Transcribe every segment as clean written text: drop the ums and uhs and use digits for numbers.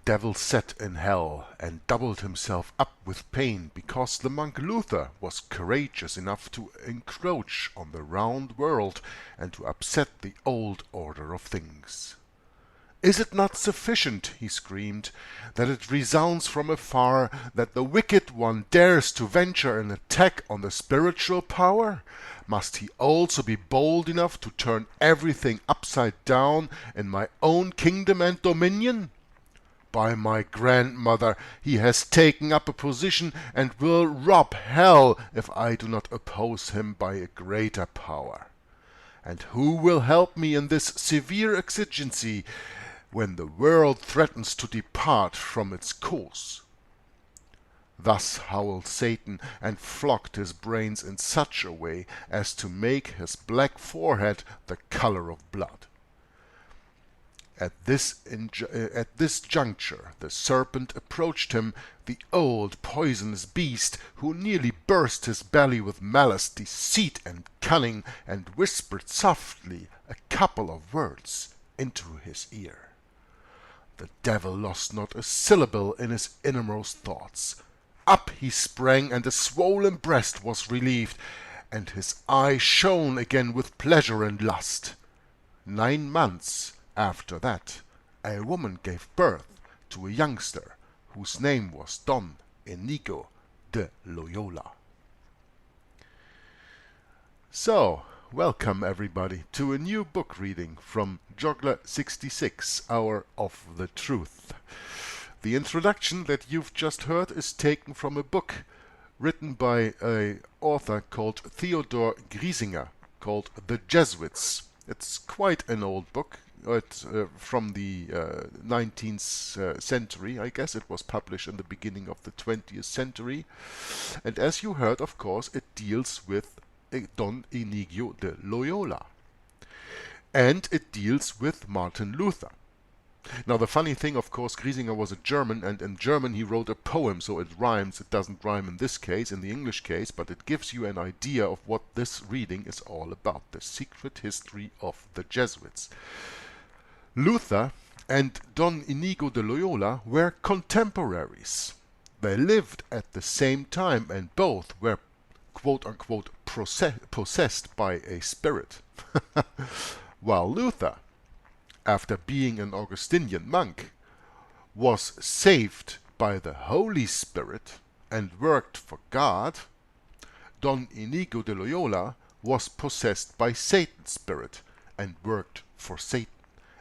devil sat in hell and doubled himself up with pain because the monk Luther was courageous enough to encroach on the round world and to upset the old order of things. "Is it not sufficient," he screamed, "that it resounds from afar that the wicked one dares to venture an attack on the spiritual power? Must he also be bold enough to turn everything upside down in my own kingdom and dominion? By my grandmother, he has taken up a position and will rob hell if I do not oppose him by a greater power. And who will help me in this severe exigency when the world threatens to depart from its course?" Thus howled Satan, and flogged his brains in such a way as to make his black forehead the color of blood. At this juncture the serpent approached him, the old poisonous beast, who nearly burst his belly with malice, deceit, and cunning, and whispered softly a couple of words into his ear. The devil lost not a syllable in his innermost thoughts. Up he sprang, and the swollen breast was relieved, and his eye shone again with pleasure and lust. 9 months after that, a woman gave birth to a youngster whose name was Don Inigo de Loyola. So, welcome everybody to a new book reading from Joggler 66, Hour of the Truth. The introduction that you've just heard is taken from a book written by an author called Theodor Griesinger called The Jesuits. It's quite an old book. It's from the 19th century, I guess. It was published in the beginning of the 20th century. And as you heard, of course, it deals with Don Inigo de Loyola. And it deals with Martin Luther. Now the funny thing, of course, Griesinger was a German, and in German he wrote a poem, so it rhymes. It doesn't rhyme in this case, in the English case, but it gives you an idea of what this reading is all about, the secret history of the Jesuits. Luther and Don Inigo de Loyola were contemporaries. They lived at the same time, and both were quote-unquote possessed by a spirit. While Luther, after being an Augustinian monk, was saved by the Holy Spirit and worked for God, Don Inigo de Loyola was possessed by Satan's spirit and worked for Satan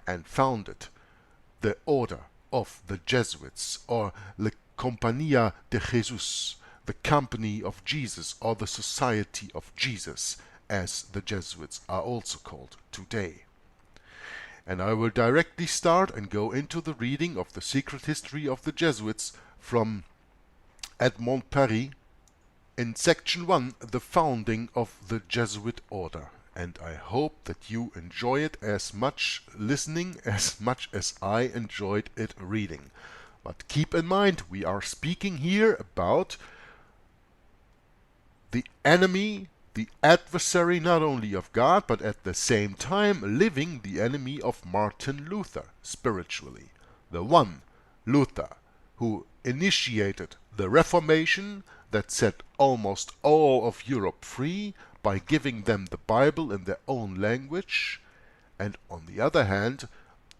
and founded the Order of the Jesuits, or La Compañía de Jesús, the Company of Jesus, or the Society of Jesus, as the Jesuits are also called today. And I will directly start and go into the reading of the secret history of the Jesuits from Edmond Paris in section 1, the founding of the Jesuit order. And I hope that you enjoy it as much listening as much as I enjoyed it reading. But keep in mind, we are speaking here about the enemy, the adversary not only of God, but at the same time living the enemy of Martin Luther spiritually. The one, Luther, who initiated the Reformation that set almost all of Europe free by giving them the Bible in their own language, and on the other hand,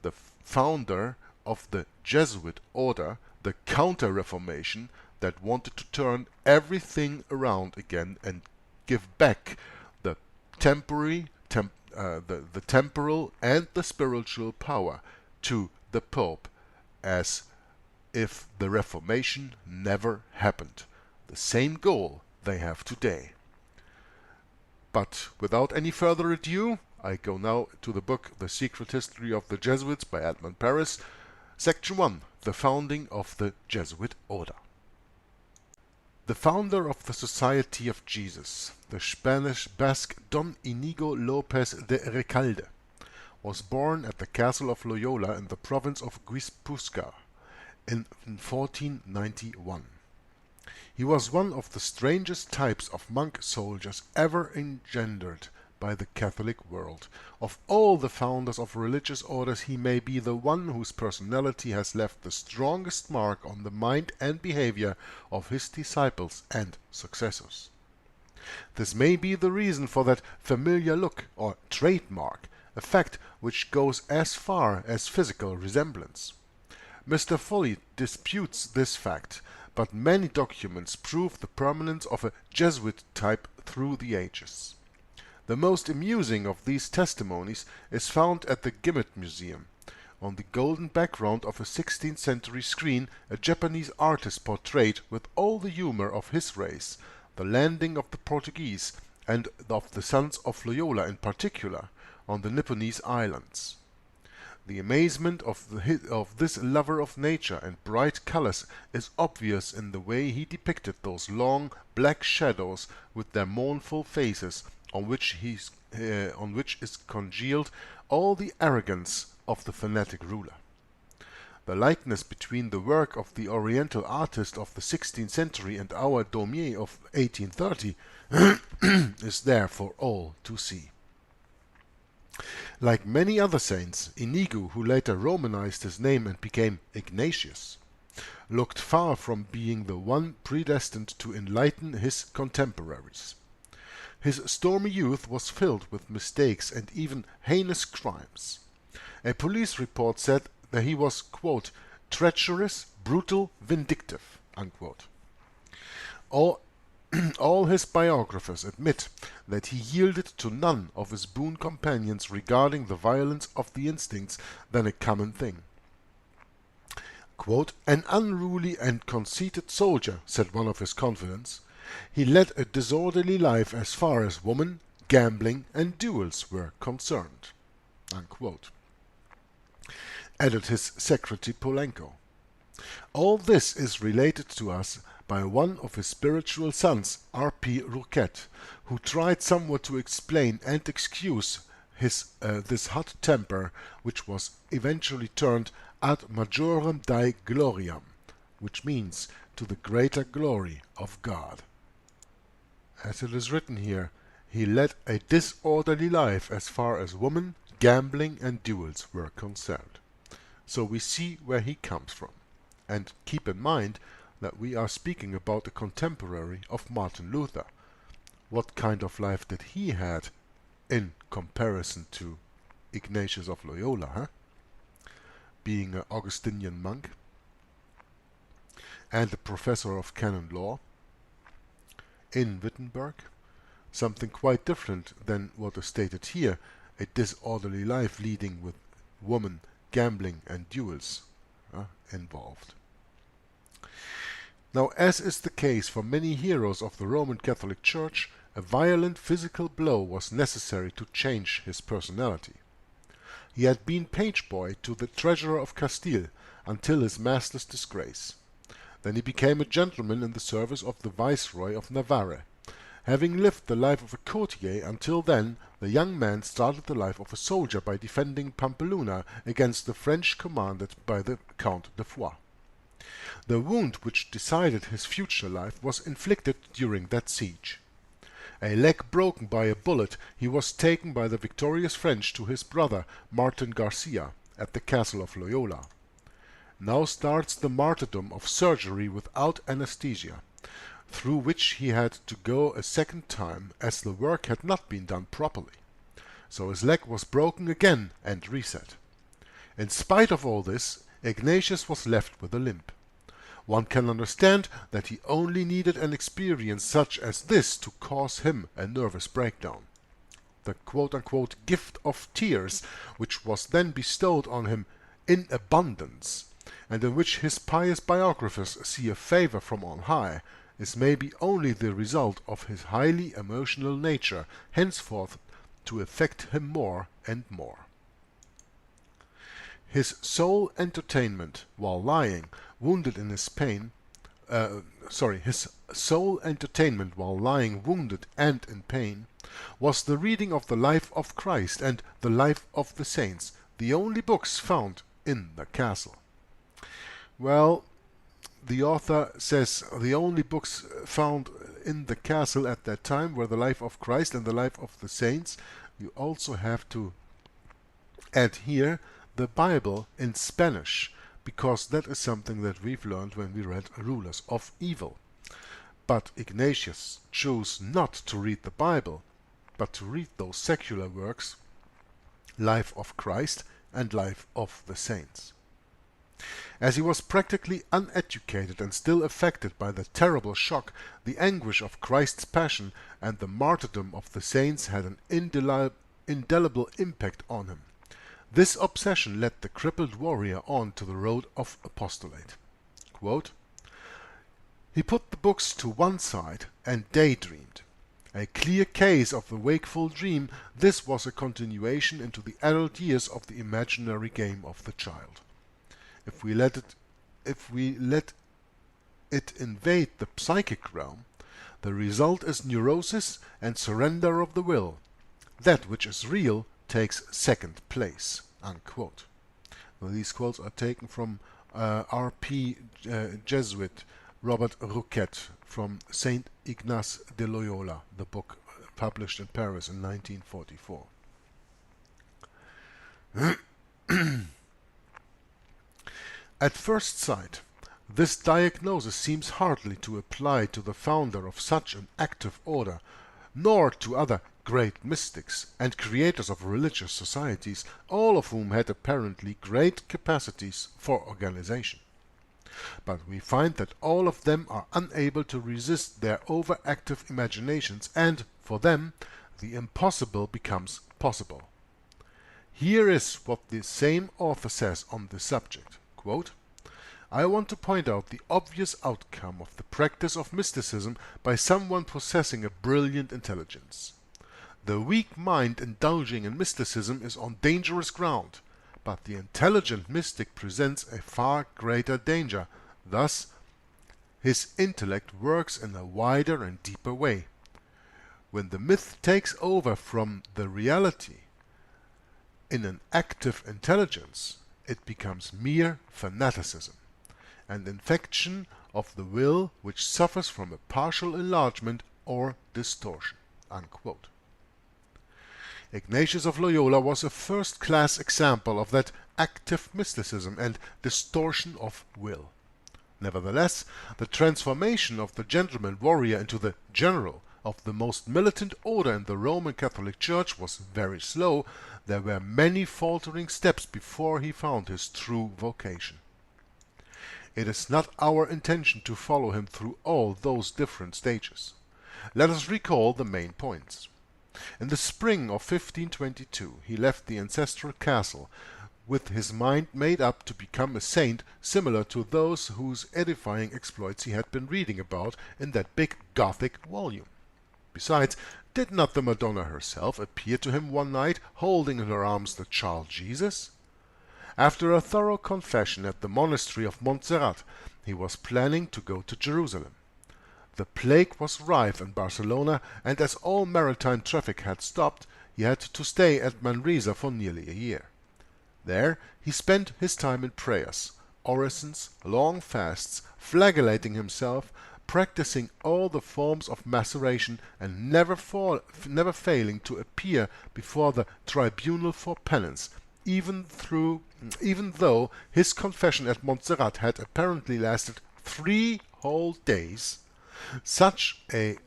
the founder of the Jesuit order, the Counter-Reformation that wanted to turn everything around again and give back the temporal and the spiritual power to the Pope, as if the Reformation never happened. The same goal they have today. But without any further ado, I go now to the book The Secret History of the Jesuits by Edmond Paris, Section 1, the founding of the Jesuit order. The founder of the Society of Jesus, the Spanish Basque Don Inigo López de Recalde, was born at the castle of Loyola in the province of Guipúzcoa in 1491. He was one of the strangest types of monk soldiers ever engendered by the Catholic world. Of all the founders of religious orders, he may be the one whose personality has left the strongest mark on the mind and behavior of his disciples and successors. This may be the reason for that familiar look, or trademark, a fact which goes as far as physical resemblance. Mr. Foley disputes this fact, but many documents prove the permanence of a Jesuit type through the ages. The most amusing of these testimonies is found at the Gimmet Museum. On the golden background of a 16th century screen, a Japanese artist portrayed with all the humor of his race the landing of the Portuguese, and of the sons of Loyola in particular, on the Nipponese islands. The amazement of this lover of nature and bright colors is obvious in the way he depicted those long black shadows with their mournful faces, on which is congealed all the arrogance of the fanatic ruler. The likeness between the work of the Oriental artist of the 16th century and our Daumier of 1830 is there for all to see. Like many other saints, Inigo, who later Romanized his name and became Ignatius, looked far from being the one predestined to enlighten his contemporaries. His stormy youth was filled with mistakes and even heinous crimes. A police report said that he was, quote, treacherous, brutal, vindictive, unquote. All his biographers admit that he yielded to none of his boon companions regarding the violence of the instincts than a common thing. Quote, an unruly and conceited soldier, said one of his confidants, he led a disorderly life as far as woman, gambling, and duels were concerned, unquote. Added his secretary Polenko. All this is related to us by one of his spiritual sons, R.P. Rouquette, who tried somewhat to explain and excuse this hot temper, which was eventually turned ad majorem Dei gloriam, which means to the greater glory of God. As it is written here, he led a disorderly life as far as woman, gambling, and duels were concerned. So we see where he comes from. And keep in mind that we are speaking about a contemporary of Martin Luther. What kind of life did he had in comparison to Ignatius of Loyola, huh? Being an Augustinian monk and a professor of canon law in Wittenberg, something quite different than what is stated here, a disorderly life leading with woman, gambling, and duels involved. Now, as is the case for many heroes of the Roman Catholic Church, a violent physical blow was necessary to change his personality. He had been page boy to the treasurer of Castile until his master's disgrace. Then he became a gentleman in the service of the Viceroy of Navarre. Having lived the life of a courtier until then, the young man started the life of a soldier by defending Pampeluna against the French commanded by the Count de Foix. The wound which decided his future life was inflicted during that siege. A leg broken by a bullet, he was taken by the victorious French to his brother Martin Garcia at the castle of Loyola. Now starts the martyrdom of surgery without anesthesia, through which he had to go a second time, as the work had not been done properly. So his leg was broken again and reset. In spite of all this, Ignatius was left with a limp. One can understand that he only needed an experience such as this to cause him a nervous breakdown. The quote-unquote gift of tears, which was then bestowed on him in abundance, and in which his pious biographers see a favor from on high, is maybe only the result of his highly emotional nature, henceforth to affect him more and more. His sole entertainment while lying, wounded in his pain, his sole entertainment while lying wounded and in pain, was the reading of the life of Christ and the life of the saints, the only books found in the castle. Well, the author says the only books found in the castle at that time were the life of Christ and the life of the saints, you also have to add here the Bible in Spanish, because that is something that we've learned when we read Rulers of Evil. But Ignatius chose not to read the Bible, but to read those secular works, Life of Christ and Life of the Saints. As he was practically uneducated and still affected by the terrible shock, the anguish of Christ's passion and the martyrdom of the saints had an indelible impact on him. This obsession led the crippled warrior on to the road of apostolate. Quote, "He put the books to one side and daydreamed. A clear case of the wakeful dream, this was a continuation into the adult years of the imaginary game of the child. If we let it invade the psychic realm, the result is neurosis and surrender of the will. That which is real takes second place." Unquote. Now, these quotes are taken from R.P. Jesuit Robert Rouquette from Saint Ignace de Loyola, the book published in Paris in 1944. At first sight, this diagnosis seems hardly to apply to the founder of such an active order, nor to other great mystics and creators of religious societies, all of whom had apparently great capacities for organization. But we find that all of them are unable to resist their overactive imaginations, and, for them, the impossible becomes possible. Here is what the same author says on this subject. Quote, "I want to point out the obvious outcome of the practice of mysticism by someone possessing a brilliant intelligence. The weak mind indulging in mysticism is on dangerous ground, but the intelligent mystic presents a far greater danger. Thus, his intellect works in a wider and deeper way. When the myth takes over from the reality in an active intelligence, it becomes mere fanaticism, an infection of the will which suffers from a partial enlargement or distortion." Unquote. Ignatius of Loyola was a first-class example of that active mysticism and distortion of will. Nevertheless, the transformation of the gentleman warrior into the general of the most militant order in the Roman Catholic Church was very slow. There were many faltering steps before he found his true vocation. It is not our intention to follow him through all those different stages. Let us recall the main points. In the spring of 1522 he left the ancestral castle, with his mind made up to become a saint similar to those whose edifying exploits he had been reading about in that big Gothic volume. Besides, did not the Madonna herself appear to him one night, holding in her arms the child Jesus? After a thorough confession at the monastery of Montserrat, he was planning to go to Jerusalem. The plague was rife in Barcelona, and as all maritime traffic had stopped, he had to stay at Manresa for nearly a year. There he spent his time in prayers, orisons, long fasts, flagellating himself, practicing all the forms of maceration, and never failing to appear before the tribunal for penance, even though his confession at Montserrat had apparently lasted 3 whole days. Such a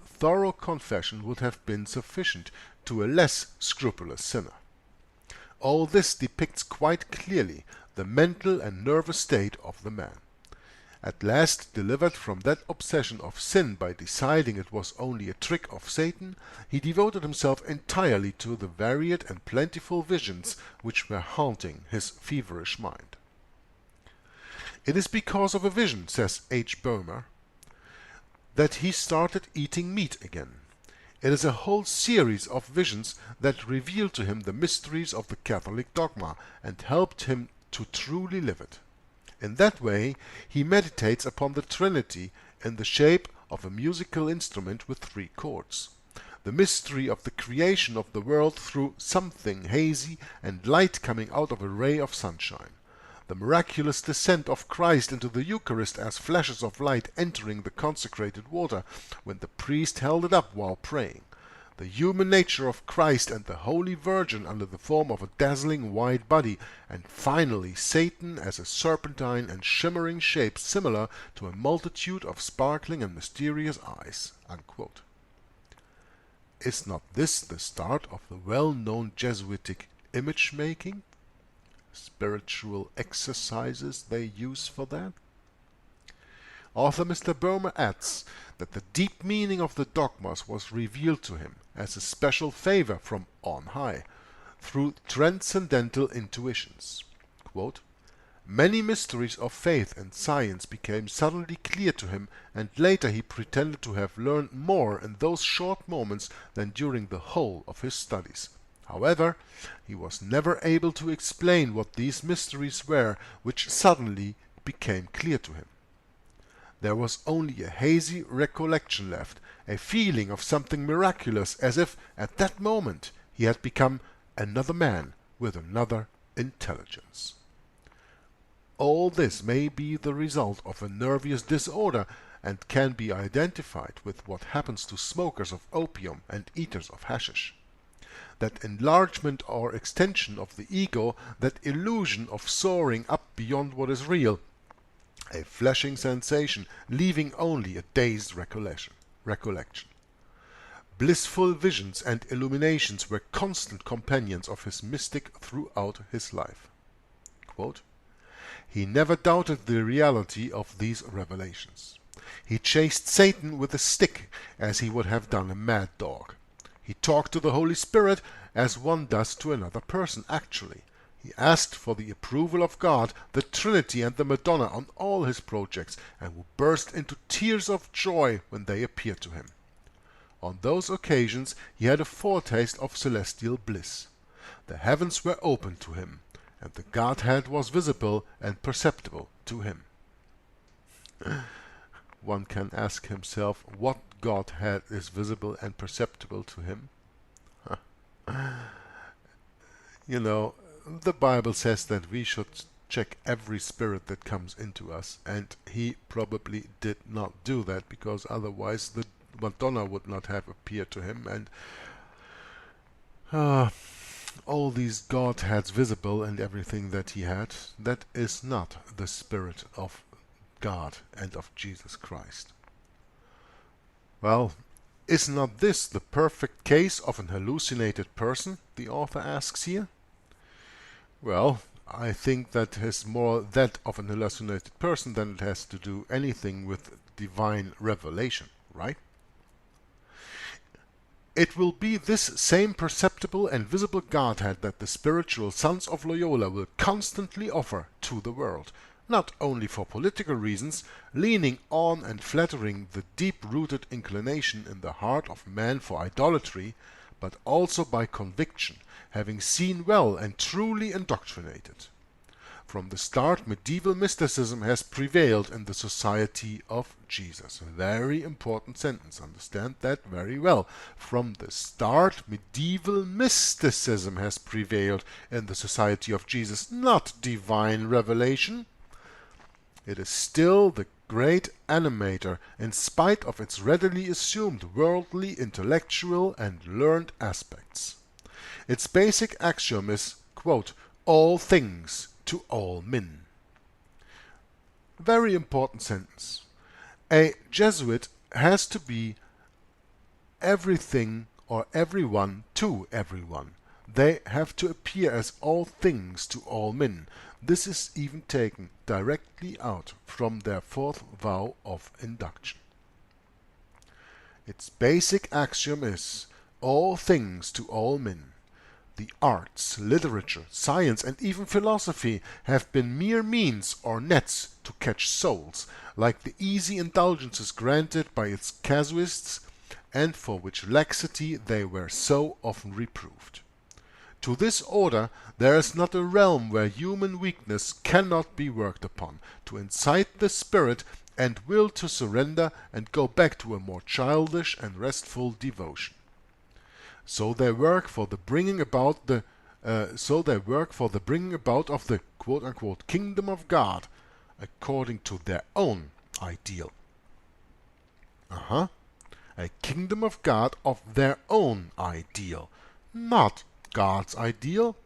thorough confession would have been sufficient to a less scrupulous sinner. All this depicts quite clearly the mental and nervous state of the man. At last delivered from that obsession of sin by deciding it was only a trick of Satan, he devoted himself entirely to the varied and plentiful visions which were haunting his feverish mind. It is because of a vision, says H. Boehmer, that he started eating meat again. It is a whole series of visions that revealed to him the mysteries of the Catholic dogma and helped him to truly live it. In that way, he meditates upon the Trinity in the shape of a musical instrument with 3 chords. The mystery of the creation of the world through something hazy and light coming out of a ray of sunshine. the miraculous descent of Christ into the Eucharist as flashes of light entering the consecrated water when the priest held it up while praying, the human nature of Christ and the Holy Virgin under the form of a dazzling white body, and finally Satan as a serpentine and shimmering shape similar to a multitude of sparkling and mysterious eyes." Unquote. Is not this the start of the well-known Jesuitic image-making? Spiritual exercises they use for that? Author Mr. Boehmer adds that the deep meaning of the dogmas was revealed to him as a special favor from on high, through transcendental intuitions. Quote, "Many mysteries of faith and science became suddenly clear to him, and later he pretended to have learned more in those short moments than during the whole of his studies. However, he was never able to explain what these mysteries were which suddenly became clear to him. There was only a hazy recollection left, a feeling of something miraculous, as if at that moment he had become another man with another intelligence." All this may be the result of a nervous disorder and can be identified with what happens to smokers of opium and eaters of hashish. That enlargement or extension of the ego, that illusion of soaring up beyond what is real, a flashing sensation leaving only a dazed recollection. Blissful visions and illuminations were constant companions of his mystic throughout his life. Quote, "He never doubted the reality of these revelations. He chased Satan with a stick as he would have done a mad dog. He talked to the Holy Spirit as one does to another person actually. He asked for the approval of God, the Trinity and the Madonna on all his projects, and would burst into tears of joy when they appeared to him. On those occasions he had a foretaste of celestial bliss. The heavens were open to him, and the Godhead was visible and perceptible to him." One can ask himself what Godhead is visible and perceptible to him. You know, the Bible says that we should check every spirit that comes into us, and he probably did not do that, because otherwise the Madonna would not have appeared to him, and all these Godheads visible and everything that he had, that is not the Spirit of God and of Jesus Christ. Well, is not this the perfect case of an hallucinated person, the author asks here? Well, I think that is more that of an hallucinated person than it has to do anything with divine revelation, right? It will be this same perceptible and visible Godhead that the spiritual sons of Loyola will constantly offer to the world, not only for political reasons, leaning on and flattering the deep-rooted inclination in the heart of man for idolatry, but also by conviction, having seen well and truly indoctrinated. From the start, medieval mysticism has prevailed in the Society of Jesus. A very important sentence, understand that very well. From the start, medieval mysticism has prevailed in the Society of Jesus, not divine revelation. It is still the great animator, in spite of its readily assumed worldly, intellectual, and learned aspects. Its basic axiom is, quote, "all things to all men." Very important sentence. A Jesuit has to be everything or everyone to everyone. They have to appear as all things to all men. This is even taken directly out from their fourth vow of induction. Its basic axiom is all things to all men. The arts, literature, science, and even philosophy have been mere means or nets to catch souls, like the easy indulgences granted by its casuists, and for which laxity they were so often reproved. To this order there is not a realm where human weakness cannot be worked upon, to incite the spirit and will to surrender and go back to a more childish and restful devotion. So they work for the bringing about of the quote-unquote kingdom of God according to their own ideal. A kingdom of God of their own ideal, not God's ideal.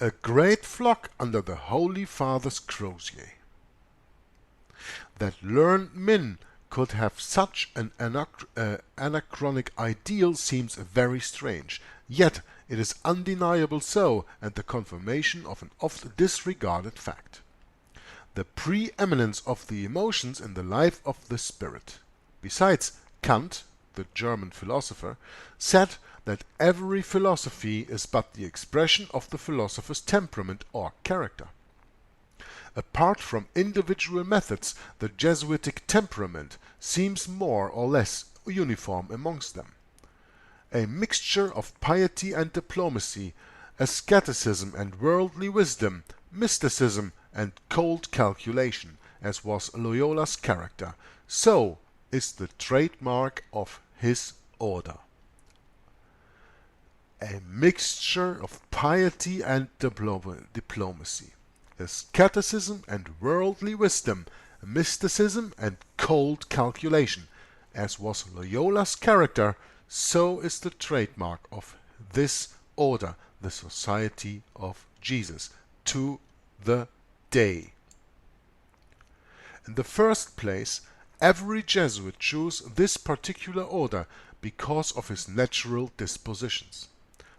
A great flock under the Holy Father's crosier. That learned men could have such an anachronic ideal seems very strange, yet it is undeniable so, and the confirmation of an oft disregarded fact. The preeminence of the emotions in the life of the spirit. Besides, Kant, the German philosopher, said that every philosophy is but the expression of the philosopher's temperament or character. Apart from individual methods, the Jesuitic temperament seems more or less uniform amongst them. A mixture of piety and diplomacy, asceticism and worldly wisdom, mysticism and cold calculation, as was Loyola's character, so is the trademark of his order. A mixture of piety and diplomacy, asceticism and worldly wisdom, mysticism and cold calculation, as was Loyola's character, so is the trademark of this order, the Society of Jesus, to the day. In the first place, every Jesuit chose this particular order because of his natural dispositions.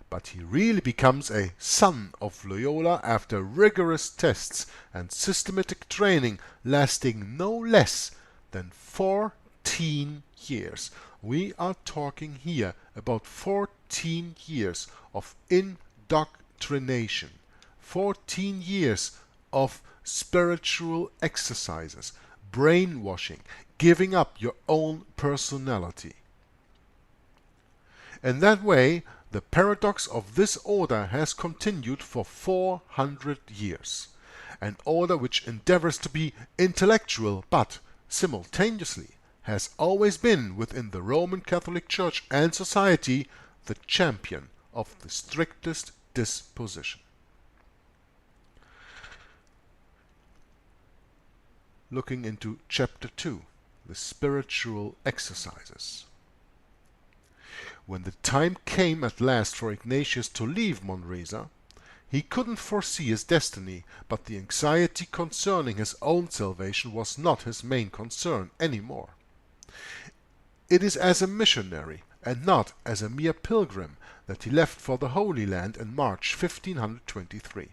But he really becomes a son of Loyola after rigorous tests and systematic training lasting no less than 14 years. We are talking here about 14 years of indoctrination, 14 years of spiritual exercises, brainwashing, giving up your own personality. In that way, the paradox of this order has continued for 400 years, an order which endeavors to be intellectual but, simultaneously, has always been within the Roman Catholic Church and society the champion of the strictest disposition. Looking into Chapter 2, the spiritual exercises. When the time came at last for Ignatius to leave Manresa, he couldn't foresee his destiny, but the anxiety concerning his own salvation was not his main concern any more. It is as a missionary, and not as a mere pilgrim, that he left for the Holy Land in March 1523.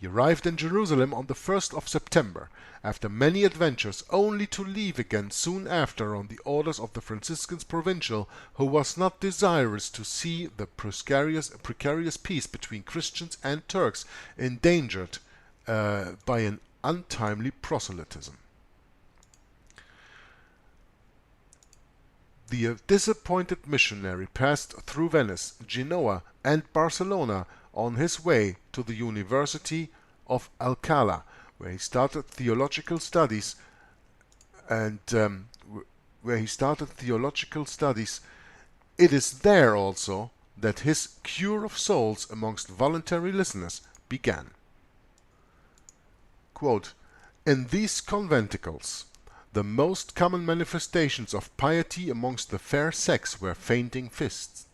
He arrived in Jerusalem on the 1st of September, after many adventures, only to leave again soon after on the orders of the Franciscan's provincial, who was not desirous to see the precarious peace between Christians and Turks endangered by an untimely proselytism. The disappointed missionary passed through Venice, Genoa, and Barcelona on his way to the University of Alcalá, where he started theological studies, It is there also that his cure of souls amongst voluntary listeners began. Quote, "In these conventicles, the most common manifestations of piety amongst the fair sex were fainting fists.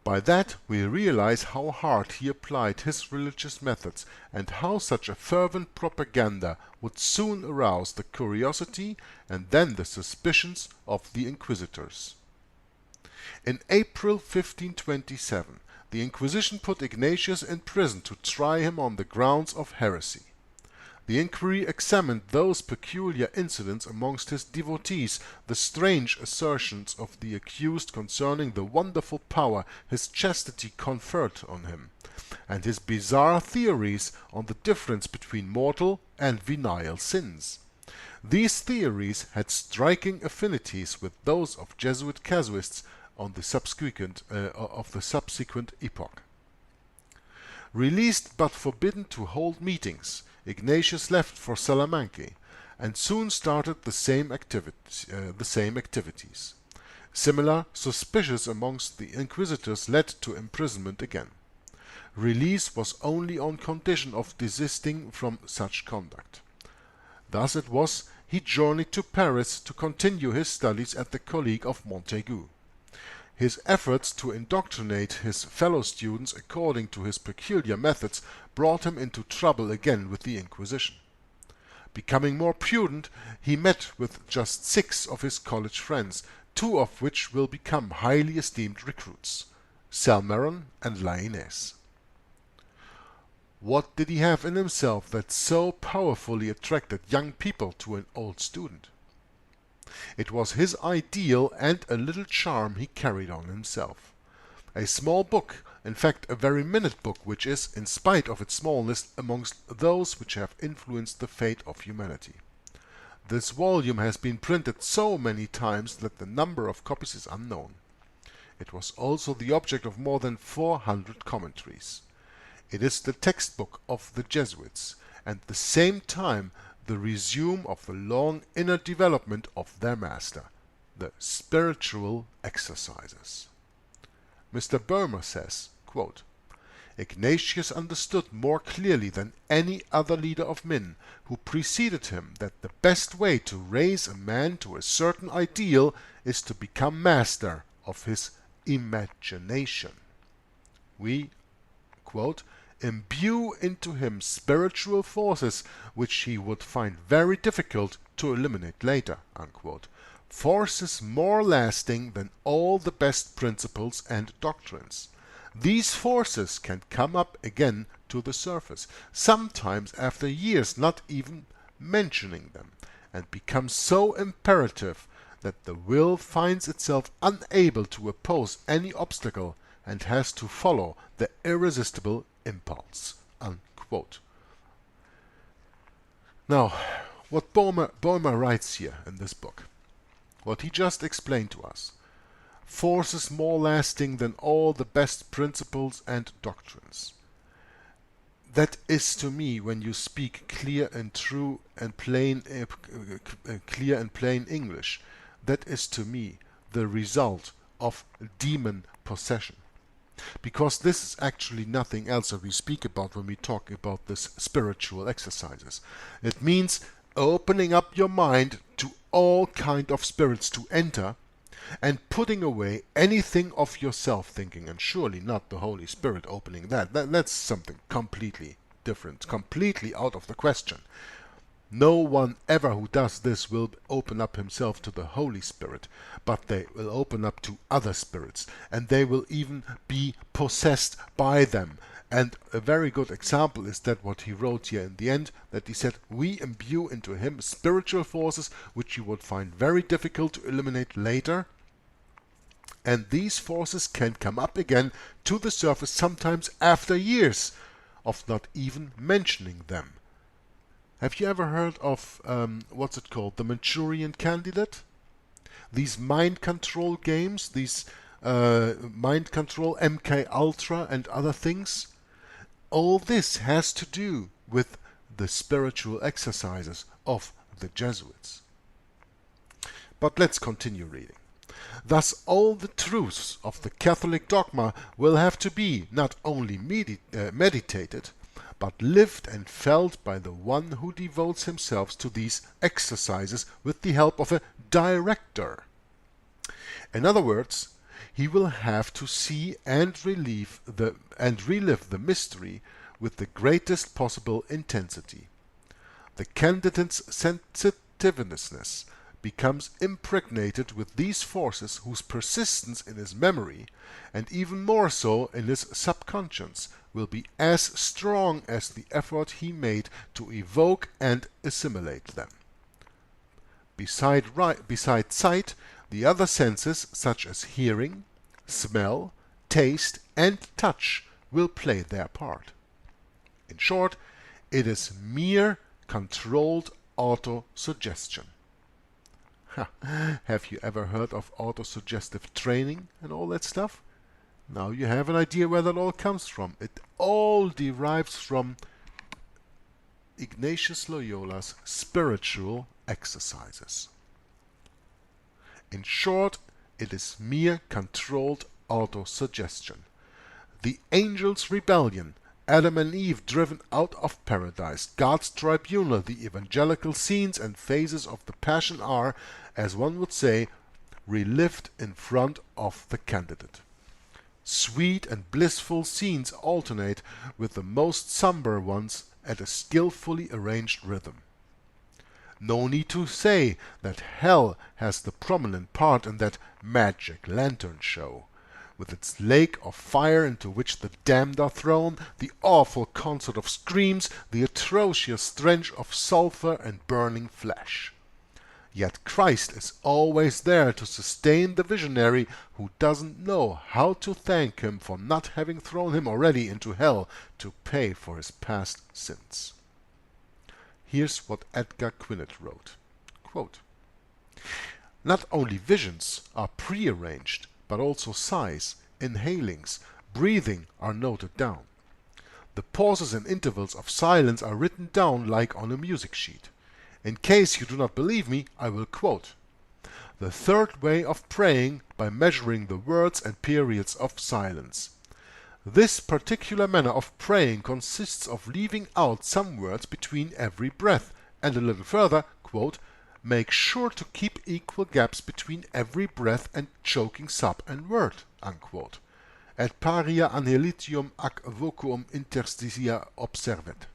By that we realize how hard he applied his religious methods, and how such a fervent propaganda would soon arouse the curiosity and then the suspicions of the inquisitors." In April 1527, the Inquisition put Ignatius in prison to try him on the grounds of heresy. The inquiry examined those peculiar incidents amongst his devotees, the strange assertions of the accused concerning the wonderful power his chastity conferred on him, and his bizarre theories on the difference between mortal and venial sins. These theories had striking affinities with those of Jesuit casuists of the subsequent epoch. Released but forbidden to hold meetings, Ignatius left for Salamanca, and soon started the same activities. Similar suspicions amongst the inquisitors led to imprisonment again. Release was only on condition of desisting from such conduct. Thus it was he journeyed to Paris to continue his studies at the College of Montaigu. His efforts to indoctrinate his fellow students according to his peculiar methods brought him into trouble again with the Inquisition. Becoming more prudent, he met with just 6 of his college friends, 2 of which will become highly esteemed recruits, Salmeron and Lainez. What did he have in himself that so powerfully attracted young people to an old student? It was his ideal and a little charm he carried on himself. A small book, in fact a very minute book, which is, in spite of its smallness, amongst those which have influenced the fate of humanity. This volume has been printed so many times that the number of copies is unknown. It was also the object of more than 400 commentaries. It is the textbook of the Jesuits, and at the same time the resume of the long inner development of their master, the spiritual exercises. Mr. Boehmer says, quote, Ignatius understood more clearly than any other leader of men who preceded him that the best way to raise a man to a certain ideal is to become master of his imagination. We, quote, imbue into him spiritual forces which he would find very difficult to eliminate later, unquote. Forces more lasting than all the best principles and doctrines. These forces can come up again to the surface, sometimes after years not even mentioning them, and become so imperative that the will finds itself unable to oppose any obstacle and has to follow the irresistible impulse, unquote. Now, what Boehmer writes here in this book, what he just explained to us, forces more lasting than all the best principles and doctrines. That is to me, when you speak clear and true and plain, clear and plain English, that is to me the result of demon possession. Because this is actually nothing else that we speak about when we talk about this spiritual exercises. It means opening up your mind to all kind of spirits to enter and putting away anything of yourself thinking, and surely not the Holy Spirit opening that's something completely different, completely out of the question. No one ever who does this will open up himself to the Holy Spirit, but they will open up to other spirits, and they will even be possessed by them. And a very good example is that what he wrote here in the end, that he said, we imbue into him spiritual forces which you would find very difficult to eliminate later, and these forces can come up again to the surface sometimes after years of not even mentioning them. Have you ever heard of, what's it called, the Manchurian Candidate? These mind control games, these mind control, MK Ultra and other things? All this has to do with the spiritual exercises of the Jesuits. But let's continue reading. Thus all the truths of the Catholic dogma will have to be not only meditated, but lived and felt by the one who devotes himself to these exercises with the help of a director. In other words, he will have to see and relive the mystery with the greatest possible intensity. The candidate's sensitiveness becomes impregnated with these forces whose persistence in his memory, and even more so in his subconscious, will be as strong as the effort he made to evoke and assimilate them. Beside sight, the other senses, such as hearing, smell, taste, and touch, will play their part. In short, it is mere controlled autosuggestion. Have you ever heard of autosuggestive training and all that stuff? Now you have an idea where that all comes from. It all derives from Ignatius Loyola's spiritual exercises. In short, it is mere controlled autosuggestion. the angels' rebellion, Adam and Eve driven out of paradise, God's tribunal, the evangelical scenes and phases of the Passion are, as one would say, relived in front of the candidate. Sweet and blissful scenes alternate with the most somber ones at a skillfully arranged rhythm. No need to say that hell has the prominent part in that magic lantern show, with its lake of fire into which the damned are thrown, the awful concert of screams, the atrocious stench of sulphur and burning flesh. Yet Christ is always there to sustain the visionary who doesn't know how to thank him for not having thrown him already into hell to pay for his past sins. Here's what Edgar Quinet wrote. Quote, "Not only visions are prearranged, but also sighs, inhalings, breathing are noted down. The pauses and intervals of silence are written down like on a music sheet. In case you do not believe me, I will quote. The third way of praying by measuring the words and periods of silence. This particular manner of praying consists of leaving out some words between every breath, and a little further, quote, make sure to keep equal gaps between every breath and choking sob and word, unquote. Et paria anhelitium ac vocuum interstitia observet.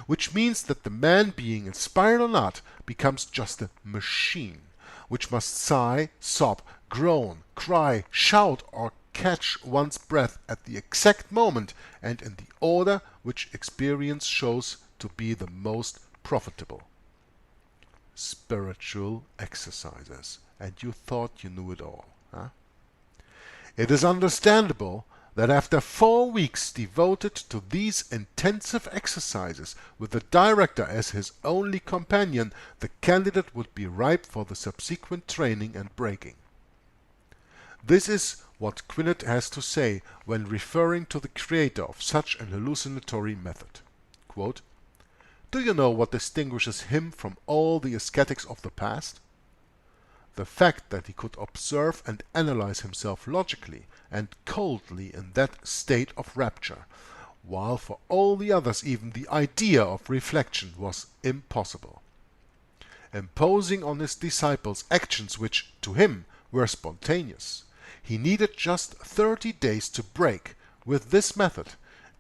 Which means that the man, being inspired or not, becomes just a machine, which must sigh, sob, groan, cry, shout, or catch one's breath at the exact moment and in the order which experience shows to be the most profitable. Spiritual exercises. And you thought you knew it all, huh? It is understandable that after 4 weeks devoted to these intensive exercises with the director as his only companion, the candidate would be ripe for the subsequent training and breaking. This is what Quinet has to say when referring to the creator of such an hallucinatory method. Quote, "Do you know what distinguishes him from all the ascetics of the past? The fact that he could observe and analyze himself logically and coldly in that state of rapture, while for all the others even the idea of reflection was impossible. Imposing on his disciples actions which, to him, were spontaneous, he needed just 30 days to break, with this method,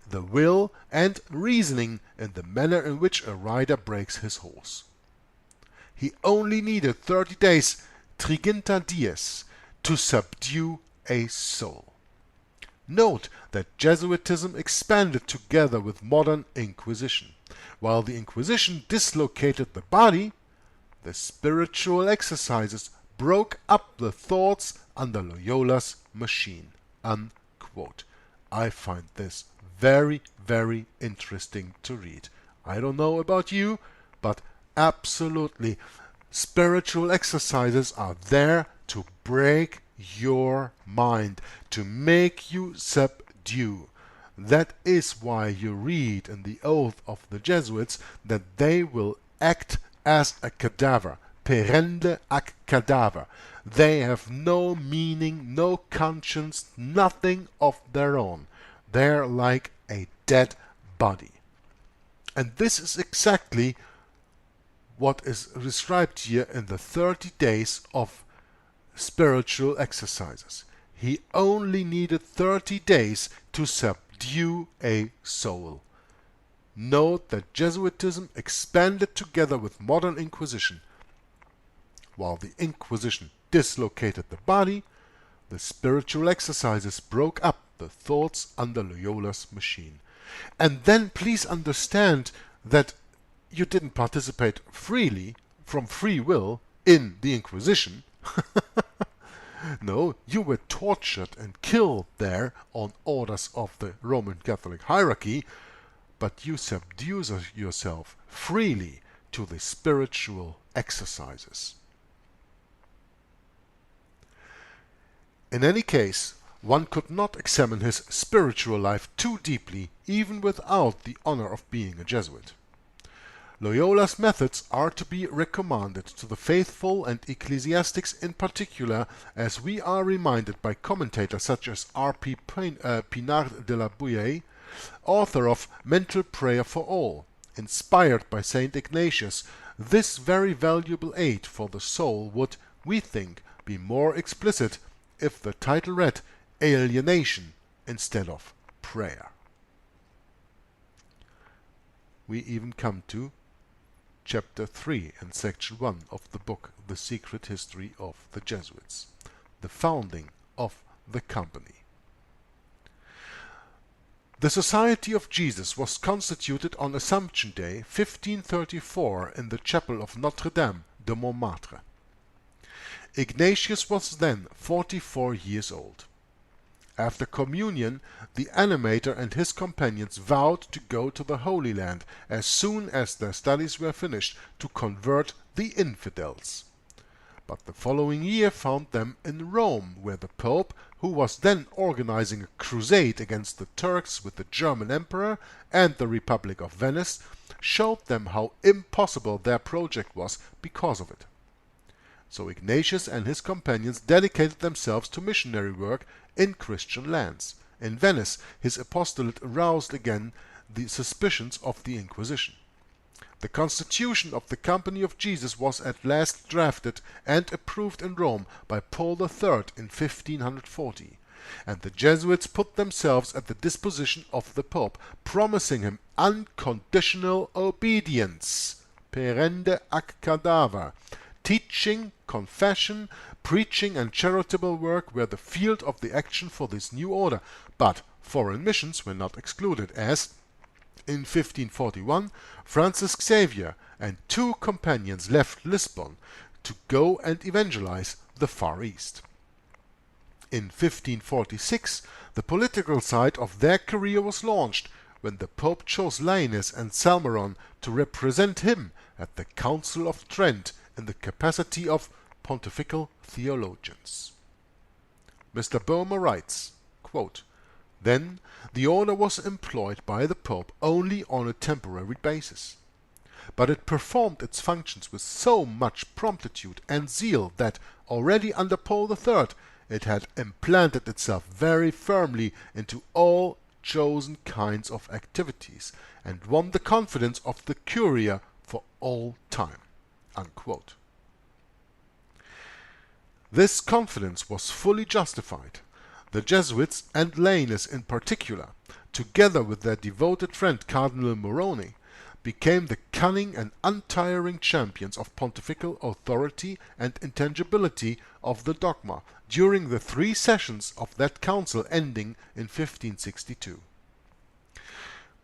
the will and reasoning in the manner in which a rider breaks his horse. He only needed 30 days, triginta dies, to subdue a soul." Note that Jesuitism expanded together with modern Inquisition. While the Inquisition dislocated the body, the spiritual exercises broke up the thoughts under Loyola's machine. Unquote. I find this very, very interesting to read. I don't know about you, but absolutely, spiritual exercises are there to break your mind, to make you subdue. That is why you read in the oath of the Jesuits that they will act as a cadaver, perende ac cadaver. They have no meaning, no conscience, nothing of their own. They're like a dead body. And this is exactly what is described here in the 30 days of spiritual exercises. He only needed 30 days to subdue a soul. Note that Jesuitism expanded together with modern Inquisition. While the Inquisition dislocated the body, the spiritual exercises broke up the thoughts under Loyola's machine. And then please understand that you didn't participate freely, from free will, in the Inquisition. No, you were tortured and killed there on orders of the Roman Catholic hierarchy, but you subdue yourself freely to the spiritual exercises. In any case, one could not examine his spiritual life too deeply, even without the honor of being a Jesuit. Loyola's methods are to be recommended to the faithful and ecclesiastics in particular, as we are reminded by commentators such as R.P. Pinard de la Bouille, author of Mental Prayer for All, inspired by St. Ignatius. This very valuable aid for the soul would, we think, be more explicit if the title read Alienation instead of Prayer. We even come to Chapter 3 and Section 1 of the book The Secret History of the Jesuits, the founding of the company. The Society of Jesus was constituted on Assumption Day 1534 in the chapel of Notre Dame de Montmartre. Ignatius was then 44 years old. After communion, the animator and his companions vowed to go to the Holy Land as soon as their studies were finished to convert the infidels. But the following year found them in Rome, where the Pope, who was then organizing a crusade against the Turks with the German Emperor and the Republic of Venice, showed them how impossible their project was because of it. So Ignatius and his companions dedicated themselves to missionary work in Christian lands. In Venice, his apostolate aroused again the suspicions of the Inquisition. The constitution of the Company of Jesus was at last drafted and approved in Rome by Paul III in 1540, and the Jesuits put themselves at the disposition of the Pope, promising him unconditional obedience, perende ac cadaver. Teaching, confession, preaching and charitable work were the field of the action for this new order, but foreign missions were not excluded, as in 1541 Francis Xavier and 2 companions left Lisbon to go and evangelize the Far East. In 1546 the political side of their career was launched, when the Pope chose Lainez and Salmeron to represent him at the Council of Trent in the capacity of pontifical theologians. Mr. Boehmer writes, quote, "Then the order was employed by the Pope only on a temporary basis. But it performed its functions with so much promptitude and zeal that already under Paul III it had implanted itself very firmly into all chosen kinds of activities, and won the confidence of the Curia for all time." Unquote. This confidence was fully justified. The Jesuits, and Lainez in particular, together with their devoted friend Cardinal Moroni, became the cunning and untiring champions of pontifical authority and intangibility of the dogma during the 3 sessions of that council ending in 1562.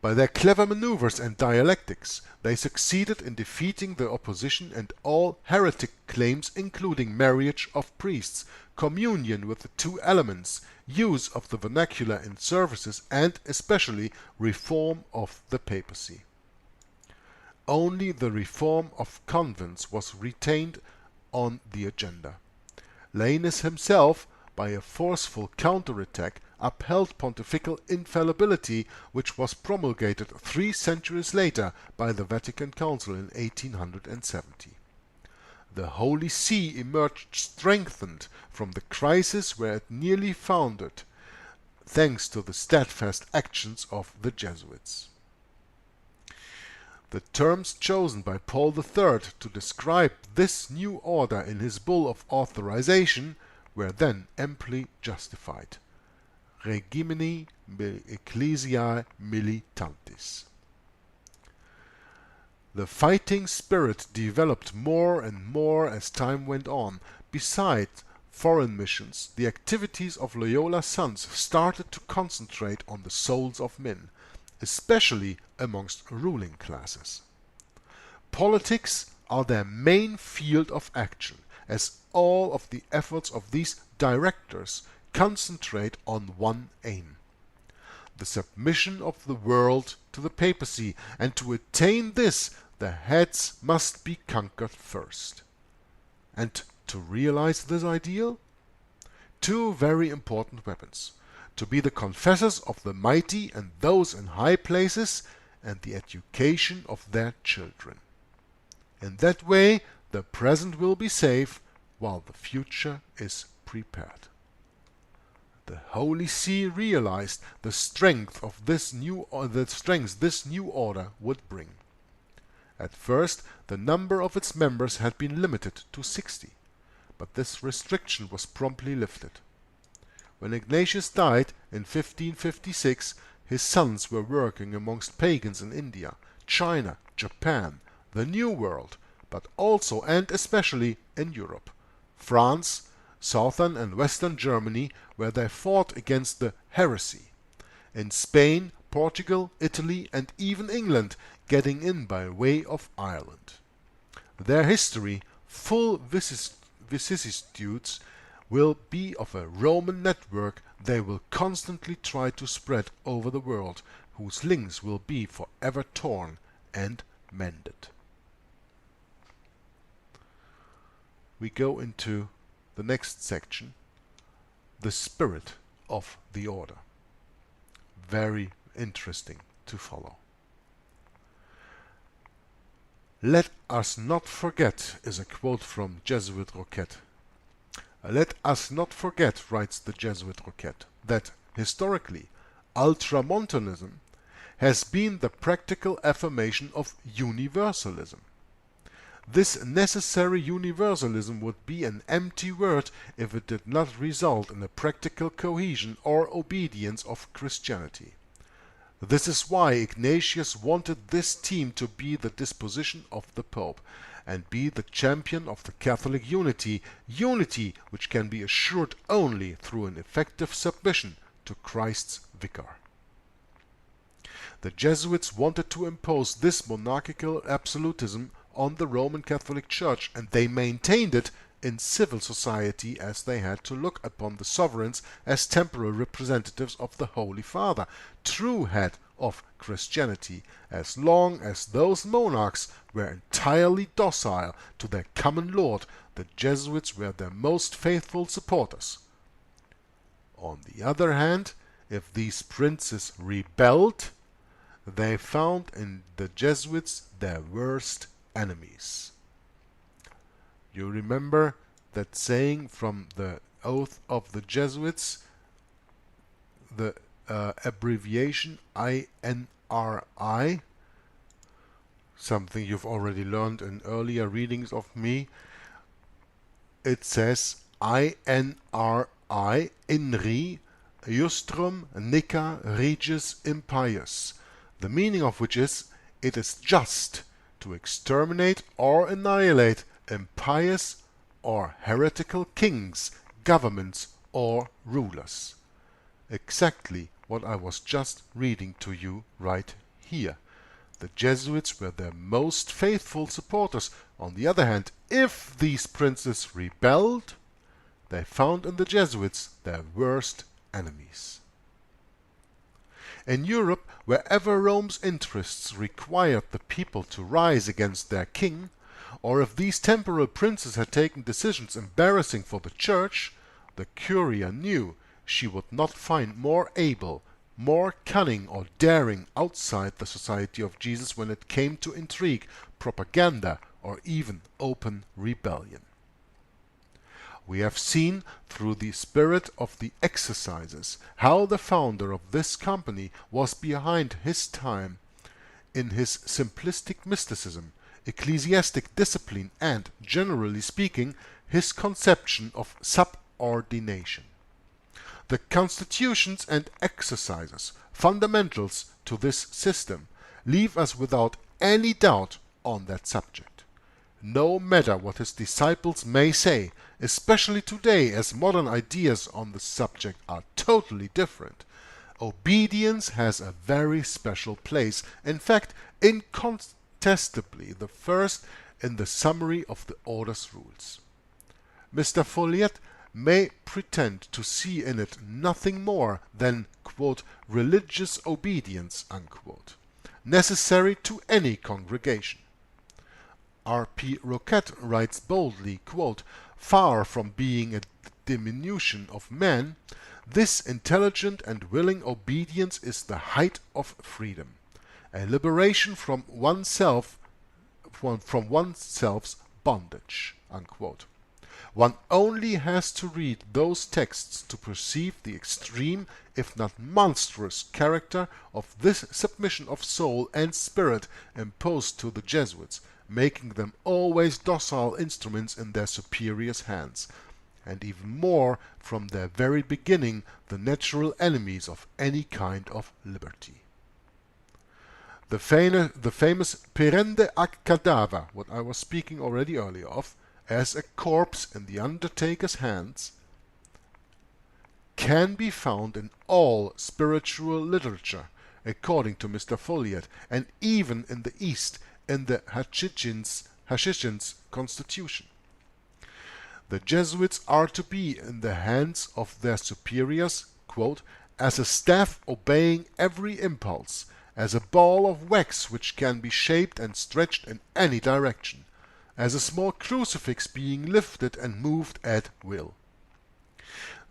By their clever maneuvers and dialectics, they succeeded in defeating the opposition and all heretic claims, including marriage of priests, communion with the 2 elements, use of the vernacular in services, and especially reform of the papacy. Only the reform of convents was retained on the agenda. Lainez himself, by a forceful counterattack, upheld pontifical infallibility, which was promulgated 3 centuries later by the Vatican Council in 1870. The Holy See emerged strengthened from the crisis where it nearly foundered, thanks to the steadfast actions of the Jesuits. The terms chosen by Paul III to describe this new order in his bull of authorization were then amply justified. Regimini Ecclesiae Militantis. The fighting spirit developed more and more as time went on. Besides foreign missions, the activities of Loyola's sons started to concentrate on the souls of men, especially amongst ruling classes. Politics are their main field of action, as all of the efforts of these directors concentrate on one aim: the submission of the world to the papacy, and to attain this the heads must be conquered first. And to realize this ideal, 2 very important weapons: to be the confessors of the mighty and those in high places, and the education of their children. In that way, the present will be safe while the future is prepared. The Holy See realized the strength this new order would bring. At first, the number of its members had been limited to 60, but this restriction was promptly lifted. When Ignatius died in 1556, his sons were working amongst pagans in India, China, Japan, the New World, but also and especially in Europe, France, southern and western Germany, where they fought against the heresy. In Spain, Portugal, Italy, and even England, getting in by way of Ireland. Their history, full vicissitudes, will be of a Roman network they will constantly try to spread over the world, whose links will be forever torn and mended. We go into the next section, the spirit of the order. Very interesting to follow. Let us not forget is a quote from Jesuit Roquette. Let us not forget, writes the Jesuit Roquette, that historically ultramontanism has been the practical affirmation of universalism. This necessary universalism would be an empty word if it did not result in a practical cohesion or obedience of Christianity. This is why Ignatius wanted this theme to be the disposition of the Pope and be the champion of the Catholic unity, unity which can be assured only through an effective submission to Christ's vicar. The Jesuits wanted to impose this monarchical absolutism on the Roman Catholic Church, and they maintained it in civil society as they had to look upon the sovereigns as temporal representatives of the Holy Father, true head of Christianity, as long as those monarchs were entirely docile to their common lord. The Jesuits were their most faithful supporters. On the other hand, if these princes rebelled, they found in the Jesuits their worst enemies. You remember that saying from the Oath of the Jesuits, the abbreviation INRI, something you've already learned in earlier readings of me. It says INRI, INRI, Justrum Nica Regis Impius, the meaning of which is, it is just to exterminate or annihilate impious or heretical kings, governments, or rulers. Exactly what I was just reading to you right here. The Jesuits were their most faithful supporters. On the other hand, if these princes rebelled, they found in the Jesuits their worst enemies. In Europe, wherever Rome's interests required the people to rise against their king, or if these temporal princes had taken decisions embarrassing for the Church, the Curia knew she would not find more able, more cunning or daring outside the Society of Jesus when it came to intrigue, propaganda, or even open rebellion. We have seen through the spirit of the exercises how the founder of this company was behind his time in his simplistic mysticism, ecclesiastic discipline, and, generally speaking, his conception of subordination. The constitutions and exercises, fundamentals to this system, leave us without any doubt on that subject. No matter what his disciples may say, especially today as modern ideas on the subject are totally different, obedience has a very special place, in fact, incontestably the first in the summary of the order's rules. Mr. Folliet may pretend to see in it nothing more than, quote, religious obedience, unquote, necessary to any congregation. R.P. Roquette writes boldly, quote, far from being a diminution of man, this intelligent and willing obedience is the height of freedom, a liberation from oneself from oneself's bondage, unquote. One only has to read those texts to perceive the extreme, if not monstrous, character of this submission of soul and spirit imposed to the Jesuits, making them always docile instruments in their superiors' hands, and even more from their very beginning the natural enemies of any kind of liberty. The famous perende ac cadaver, what I was speaking already earlier of, as a corpse in the undertaker's hands, can be found in all spiritual literature, according to Mr. Folliot, and even in the East in the Hachichin's constitution. The Jesuits are to be in the hands of their superiors, quote, as a staff obeying every impulse, as a ball of wax which can be shaped and stretched in any direction, as a small crucifix being lifted and moved at will.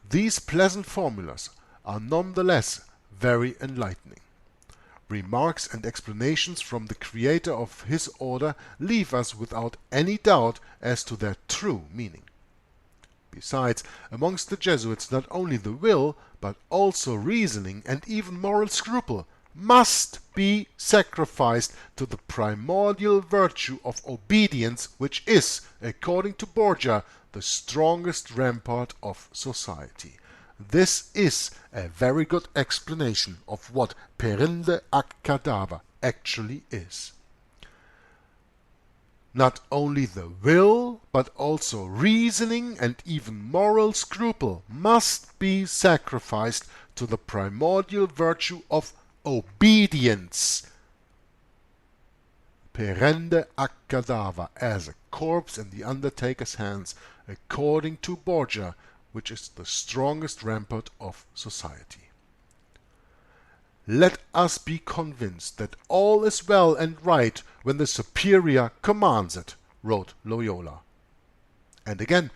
These pleasant formulas are nonetheless very enlightening. Remarks and explanations from the creator of his order leave us without any doubt as to their true meaning. Besides, amongst the Jesuits not only the will, but also reasoning and even moral scruple must be sacrificed to the primordial virtue of obedience, which is, according to Borgia, the strongest rampart of society. This is a very good explanation of what perinde ac cadaver actually is. Not only the will, but also reasoning and even moral scruple must be sacrificed to the primordial virtue of obedience. Perende ac cadaver, as a corpse in the undertaker's hands, according to Borgia, which is the strongest rampart of society. Let us be convinced that all is well and right when the superior commands it, wrote Loyola. And again,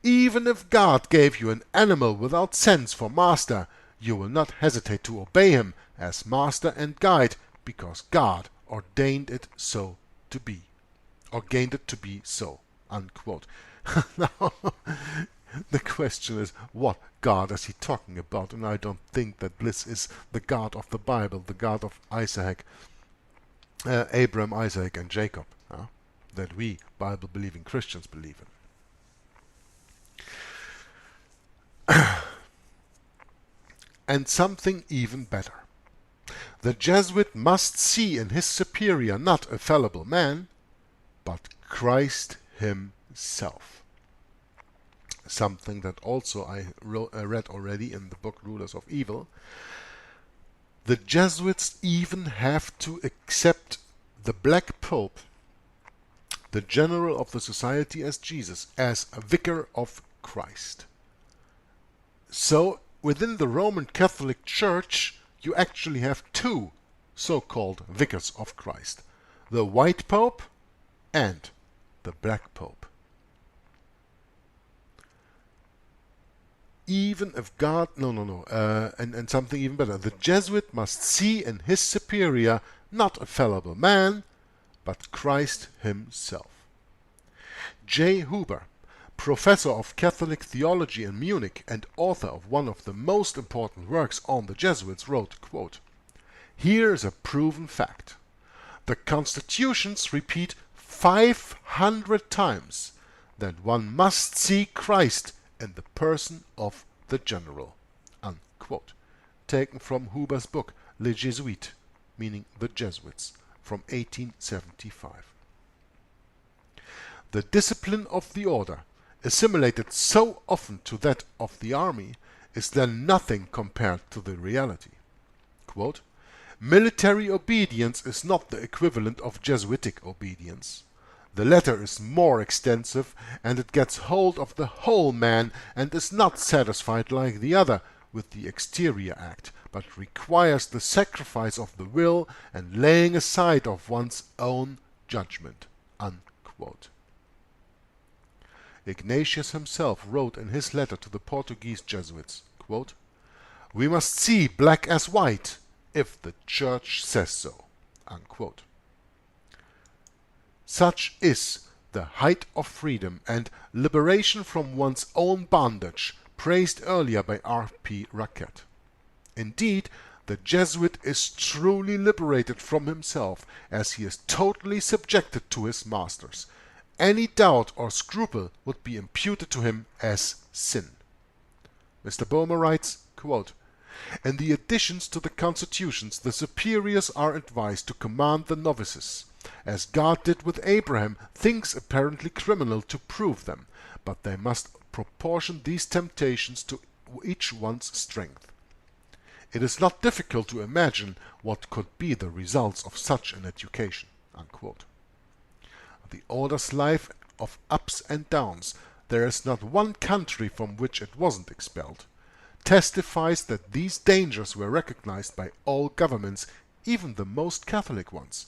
even if God gave you an animal without sense for master, you will not hesitate to obey him as master and guide, because God ordained it so to be, ordained it to be so, unquote. Now, the question is, what God is he talking about? And I don't think that this is the God of the Bible, the God of Isaac, Abraham, Isaac, and Jacob, that we Bible-believing Christians believe in. And something even better. The Jesuit must see in his superior not a fallible man, but Christ himself. Something that also I read already in the book Rulers of Evil. The Jesuits even have to accept the Black Pope, the general of the society as Jesus, as a vicar of Christ. So within the Roman Catholic Church you actually have two so-called vicars of Christ, the White Pope and the Black Pope. Even if God, and something even better, the Jesuit must see in his superior not a fallible man, but Christ himself. J. Huber, professor of Catholic theology in Munich and author of one of the most important works on the Jesuits, wrote, quote, "Here is a proven fact. The constitutions repeat 500 times that one must see Christ in the person of the general," unquote. Taken from Huber's book Les Jésuites, meaning the Jesuits, from 1875. The discipline of the order, assimilated so often to that of the army, is then nothing compared to the reality. Quote, "Military obedience is not the equivalent of Jesuitic obedience. The latter is more extensive, and it gets hold of the whole man and is not satisfied like the other with the exterior act, but requires the sacrifice of the will and laying aside of one's own judgment." Unquote. Ignatius himself wrote in his letter to the Portuguese Jesuits, quote, "We must see black as white if the Church says so." Unquote. Such is the height of freedom and liberation from one's own bondage, praised earlier by R.P. Raquette. Indeed, the Jesuit is truly liberated from himself, as he is totally subjected to his masters. Any doubt or scruple would be imputed to him as sin. Mr. Boehmer writes, quote, "In the additions to the constitutions, the superiors are advised to command the novices, as God did with Abraham, things apparently criminal to prove them, but they must proportion these temptations to each one's strength. It is not difficult to imagine what could be the results of such an education." Unquote. The order's life of ups and downs, there is not one country from which it wasn't expelled, testifies that these dangers were recognized by all governments, even the most Catholic ones.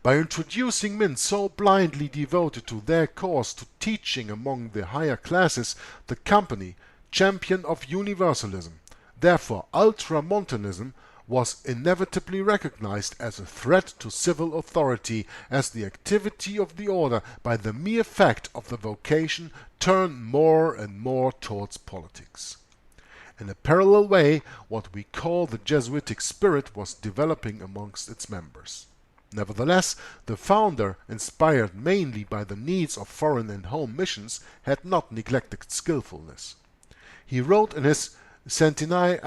By introducing men so blindly devoted to their cause to teaching among the higher classes, the company, champion of universalism, therefore ultramontanism, was inevitably recognized as a threat to civil authority, as the activity of the order, by the mere fact of the vocation, turned more and more towards politics. In a parallel way, what we call the Jesuitic spirit was developing amongst its members. Nevertheless, the founder, inspired mainly by the needs of foreign and home missions, had not neglected skillfulness. He wrote in his Centenae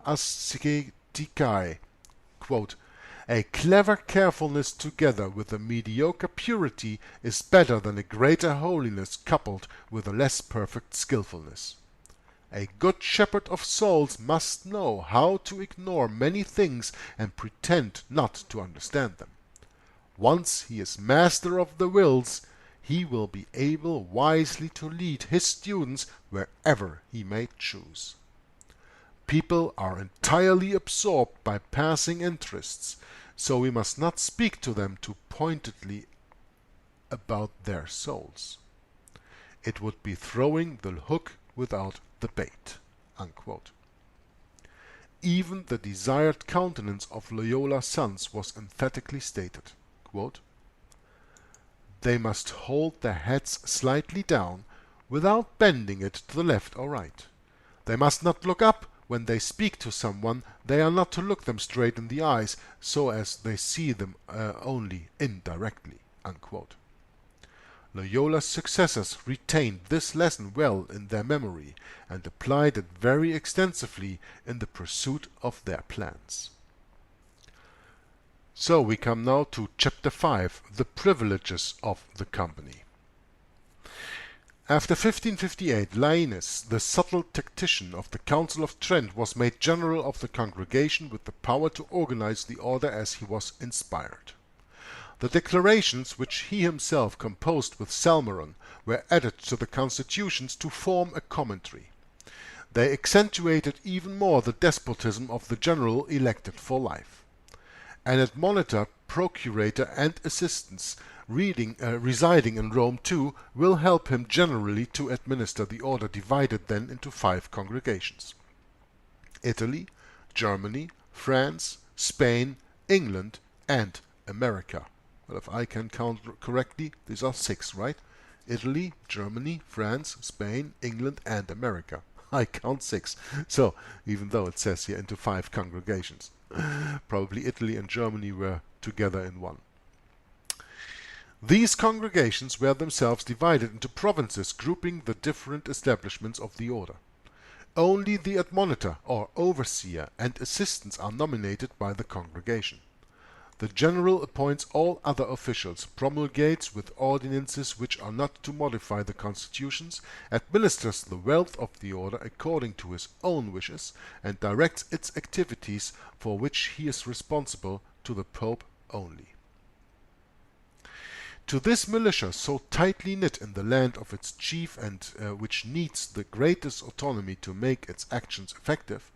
Asceticae, quote, "A clever carefulness together with a mediocre purity is better than a greater holiness coupled with a less perfect skillfulness. A good shepherd of souls must know how to ignore many things and pretend not to understand them. Once he is master of the wills, he will be able wisely to lead his students wherever he may choose. People are entirely absorbed by passing interests, so we must not speak to them too pointedly about their souls. It would be throwing the hook without the bait." Unquote. Even the desired countenance of Loyola's sons was emphatically stated, quote, "They must hold their heads slightly down, without bending it to the left or right. They must not look up when they speak to someone. They are not to look them straight in the eyes, so as they see them only indirectly." Unquote. Loyola's successors retained this lesson well in their memory and applied it very extensively in the pursuit of their plans. So we come now to Chapter 5, the privileges of the company. After 1558, Lainez, the subtle tactician of the Council of Trent, was made general of the congregation with the power to organize the order as he was inspired. The declarations, which he himself composed with Salmeron, were added to the constitutions to form a commentary. They accentuated even more the despotism of the general elected for life. An admonitor, procurator, and assistants residing in Rome too will help him generally to administer the order, divided then into 5 congregations: Italy, Germany, France, Spain, England, and America. Well, if I can count correctly, these are 6, right? Italy, Germany, France, Spain, England, and America. I count 6. So, even though it says here into 5 congregations, probably Italy and Germany were together in one. These congregations were themselves divided into provinces, grouping the different establishments of the order. Only the admonitor, or overseer, and assistants are nominated by the congregation. The general appoints all other officials, promulgates with ordinances which are not to modify the constitutions, administers the wealth of the order according to his own wishes, and directs its activities, for which he is responsible to the Pope only. To this militia, so tightly knit in the land of its chief and which needs the greatest autonomy to make its actions effective,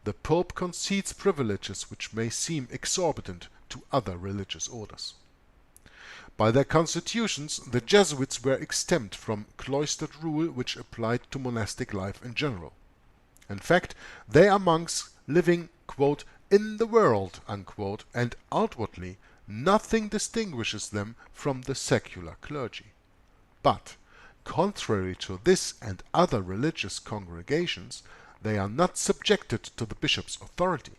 the Pope concedes privileges which may seem exorbitant to other religious orders. By their constitutions, the Jesuits were exempt from cloistered rule which applied to monastic life in general. In fact, they are monks living, quote, "in the world," unquote, and outwardly nothing distinguishes them from the secular clergy. But, contrary to this and other religious congregations, they are not subjected to the bishop's authority.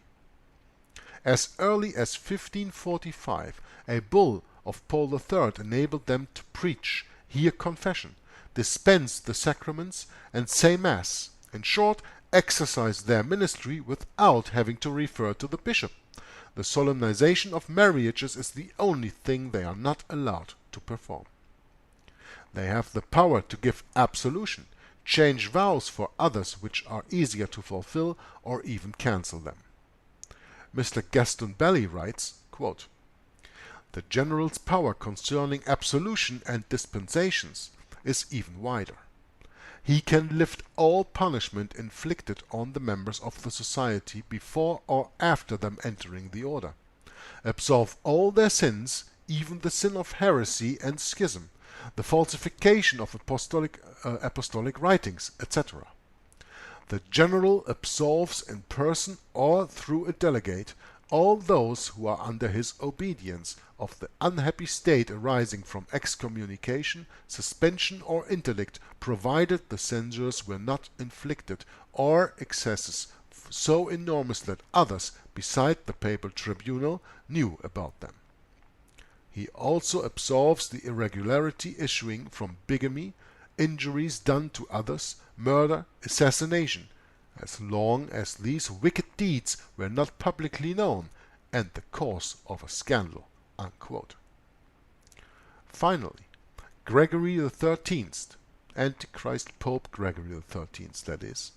As early as 1545, a bull of Paul III enabled them to preach, hear confession, dispense the sacraments, and say Mass, in short, exercise their ministry without having to refer to the bishop. The solemnization of marriages is the only thing they are not allowed to perform. They have the power to give absolution, change vows for others which are easier to fulfill, or even cancel them. Mr. Gaston Belli writes, quote, "The general's power concerning absolution and dispensations is even wider. He can lift all punishment inflicted on the members of the society before or after them entering the order, absolve all their sins, even the sin of heresy and schism, the falsification of apostolic writings, etc. The general absolves in person or through a delegate all those who are under his obedience of the unhappy state arising from excommunication, suspension, or interdict, provided the censures were not inflicted, or excesses so enormous that others, beside the papal tribunal, knew about them. He also absolves the irregularity issuing from bigamy, injuries done to others, murder, assassination, as long as these wicked deeds were not publicly known and the cause of a scandal." Unquote. Finally, Gregory XIII, Antichrist Pope Gregory XIII, that is,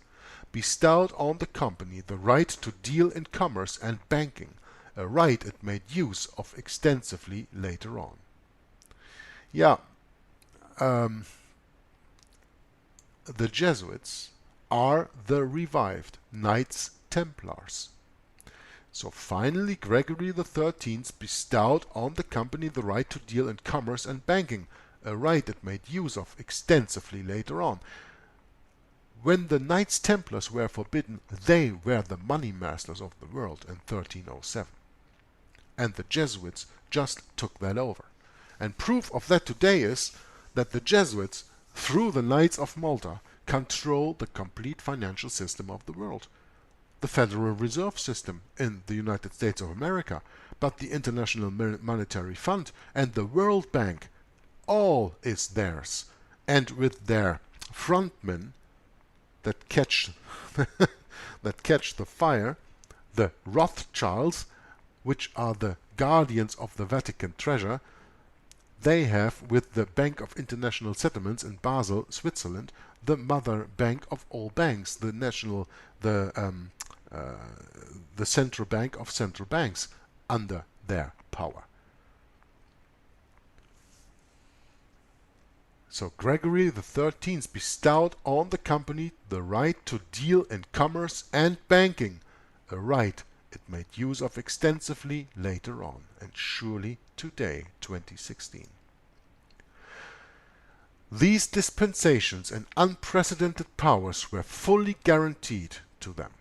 bestowed on the company the right to deal in commerce and banking, a right it made use of extensively later on. Yeah, the Jesuits are the revived Knights Templars. So finally Gregory XIII bestowed on the company the right to deal in commerce and banking, a right it made use of extensively later on. When the Knights Templars were forbidden, they were the money masters of the world in 1307. And the Jesuits just took that over. And proof of that today is that the Jesuits, through the Knights of Malta, control the complete financial system of the world. The Federal Reserve System in the United States of America, but the International Monetary Fund and the World Bank, all is theirs. And with their frontmen that catch the fire, the Rothschilds, which are the guardians of the Vatican treasure, they have, with the Bank of International Settlements in Basel, Switzerland, the mother bank of all banks, the central bank of central banks, under their power. So Gregory XIII bestowed on the company the right to deal in commerce and banking, a right it made use of extensively later on, and surely today, 2016. These dispensations and unprecedented powers were fully guaranteed to them.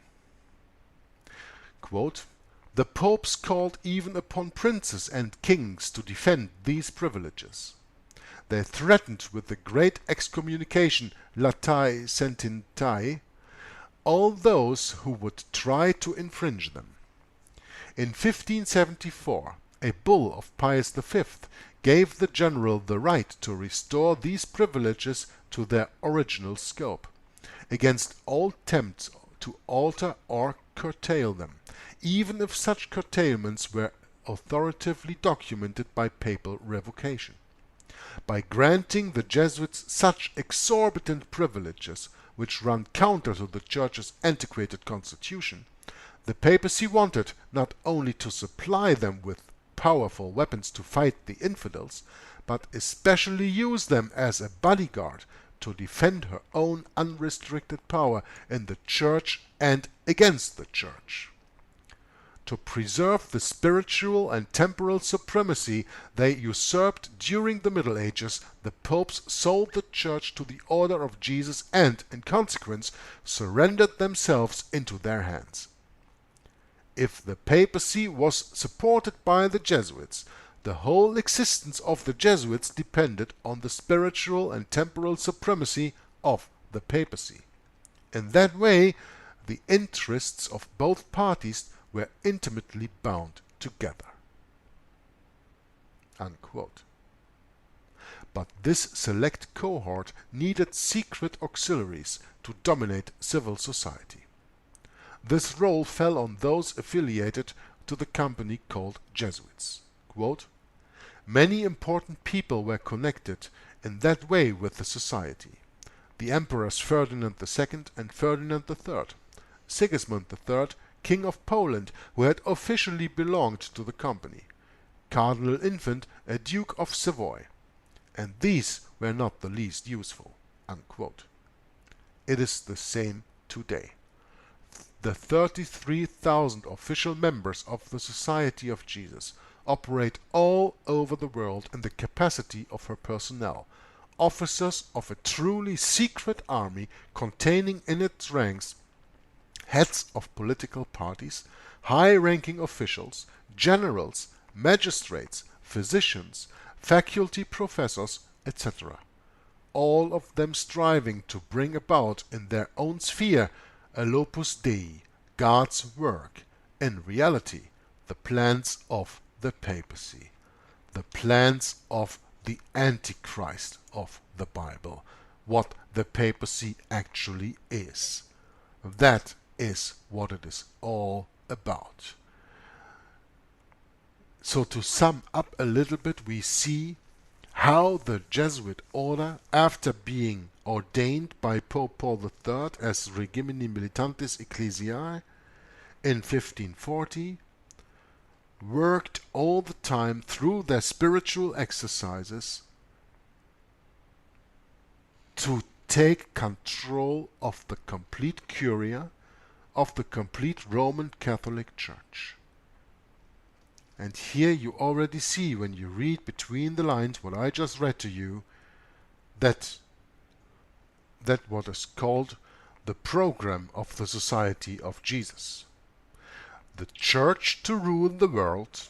Quote, "The popes called even upon princes and kings to defend these privileges. They threatened with the great excommunication, latae sententiae, all those who would try to infringe them. In 1574, a bull of Pius V gave the general the right to restore these privileges to their original scope, against all attempts to alter or curtail them, even if such curtailments were authoritatively documented by papal revocation. By granting the Jesuits such exorbitant privileges, which run counter to the Church's antiquated constitution, the papacy wanted not only to supply them with powerful weapons to fight the infidels, but especially use them as a bodyguard to defend her own unrestricted power in the Church and against the Church. To preserve the spiritual and temporal supremacy they usurped during the Middle Ages, the popes sold the Church to the Order of Jesus and, in consequence, surrendered themselves into their hands. If the papacy was supported by the Jesuits, the whole existence of the Jesuits depended on the spiritual and temporal supremacy of the papacy. In that way, the interests of both parties were intimately bound together." Unquote. But this select cohort needed secret auxiliaries to dominate civil society. This role fell on those affiliated to the company called Jesuits. Quote, "Many important people were connected in that way with the society. The Emperors Ferdinand II and Ferdinand III, Sigismund III, King of Poland, who had officially belonged to the company, Cardinal Infant, a Duke of Savoy, and these were not the least useful." Unquote. It is the same today. The 33,000 official members of the Society of Jesus operate all over the world in the capacity of her personnel, officers of a truly secret army containing in its ranks heads of political parties, high-ranking officials, generals, magistrates, physicians, faculty professors, etc., all of them striving to bring about in their own sphere a Opus Dei, God's work, in reality the plans of the papacy, the plans of the Antichrist of the Bible, what the papacy actually is. That is what it is all about. So to sum up a little bit, we see how the Jesuit order, after being ordained by Pope Paul III as Regimini Militantis Ecclesiae in 1540, worked all the time through their spiritual exercises to take control of the complete curia of the complete Roman Catholic Church. And here you already see, when you read between the lines what I just read to you, that what is called the program of the Society of Jesus. The Church to rule the world,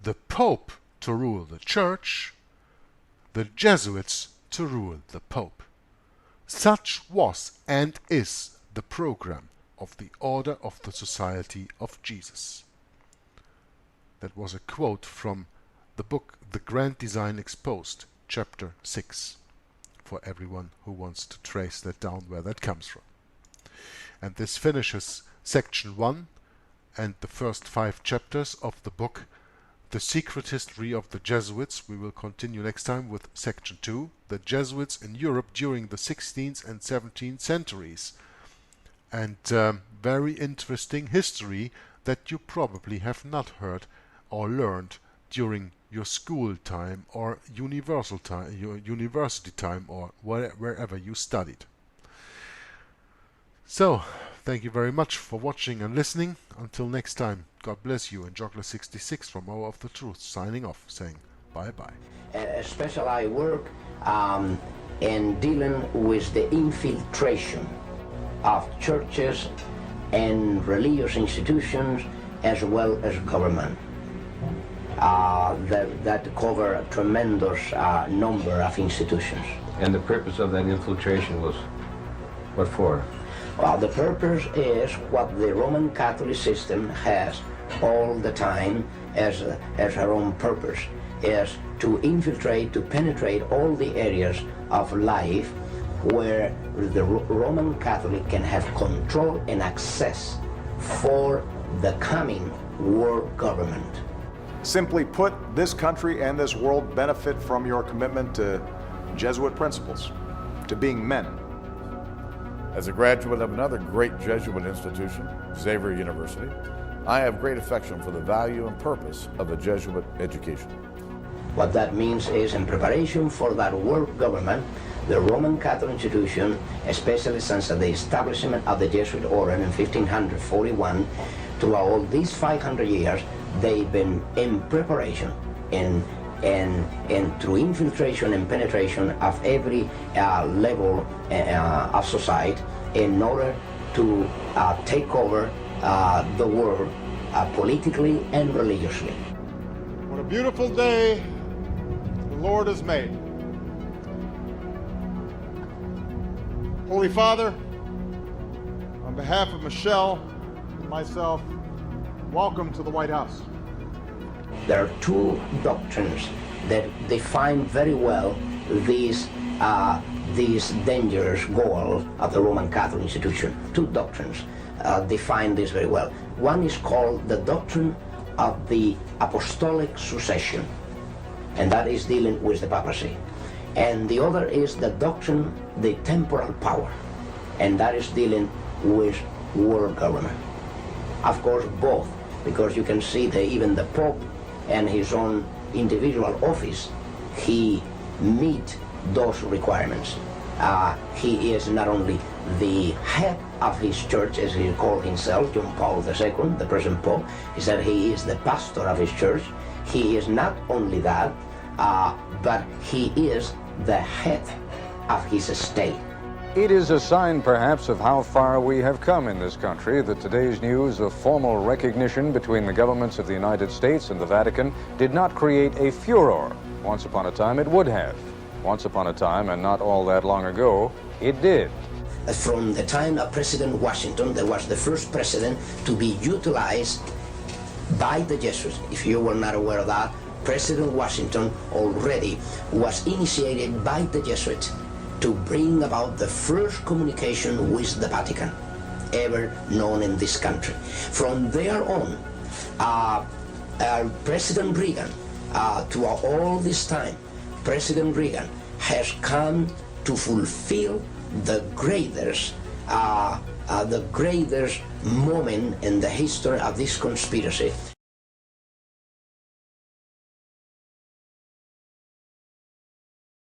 the Pope to rule the Church, the Jesuits to rule the Pope. Such was and is the program of the Order of the Society of Jesus. That was a quote from the book The Grand Design Exposed, chapter 6, for everyone who wants to trace that down where that comes from. And this finishes section 1 and the first 5 chapters of the book The Secret History of the Jesuits. We will continue next time with section 2, The Jesuits in Europe during the 16th and 17th centuries. And very interesting history that you probably have not heard or learned during your school time or universal time, your university time, or wherever you studied. So, thank you very much for watching and listening. Until next time, God bless you, and Joggler66 from Hour of the Truth signing off, saying bye-bye. Especially I work in dealing with the infiltration of churches and religious institutions as well as government. That cover a tremendous number of institutions. And the purpose of that infiltration was what for? Well, the purpose is what the Roman Catholic system has all the time as her own purpose, is to infiltrate, to penetrate all the areas of life where the Roman Catholic can have control and access for the coming world government. Simply put, this country and this world benefit from your commitment to Jesuit principles, to being men. As a graduate of another great Jesuit institution, Xavier University, I have great affection for the value and purpose of a Jesuit education. What that means is, in preparation for that world government, the Roman Catholic institution, especially since the establishment of the Jesuit order in 1541, throughout all these 500 years, they've been in preparation and through infiltration and penetration of every level of society in order to take over the world politically and religiously. What a beautiful day the Lord has made. Holy Father, on behalf of Michelle and myself, welcome to the White House. There are two doctrines that define very well these dangerous goals of the Roman Catholic institution. Two doctrines define this very well. One is called the doctrine of the apostolic succession, and that is dealing with the papacy. And the other is the doctrine, the temporal power, and that is dealing with world government. Of course, both, because you can see that even the Pope and his own individual office, he meet those requirements. He is not only the head of his church, as he called himself, John Paul II, the present Pope. He said he is the pastor of his church. He is not only that, but he is the head of his state. It is a sign, perhaps, of how far we have come in this country that today's news of formal recognition between the governments of the United States and the Vatican did not create a furor. Once upon a time, it would have. Once upon a time, and not all that long ago, it did. From the time of President Washington, there was the first president to be utilized by the Jesuits. If you were not aware of that, President Washington already was initiated by the Jesuits to bring about the first communication with the Vatican ever known in this country. From there on, President Reagan, to all this time, President Reagan has come to fulfill the greatest moment in the history of this conspiracy.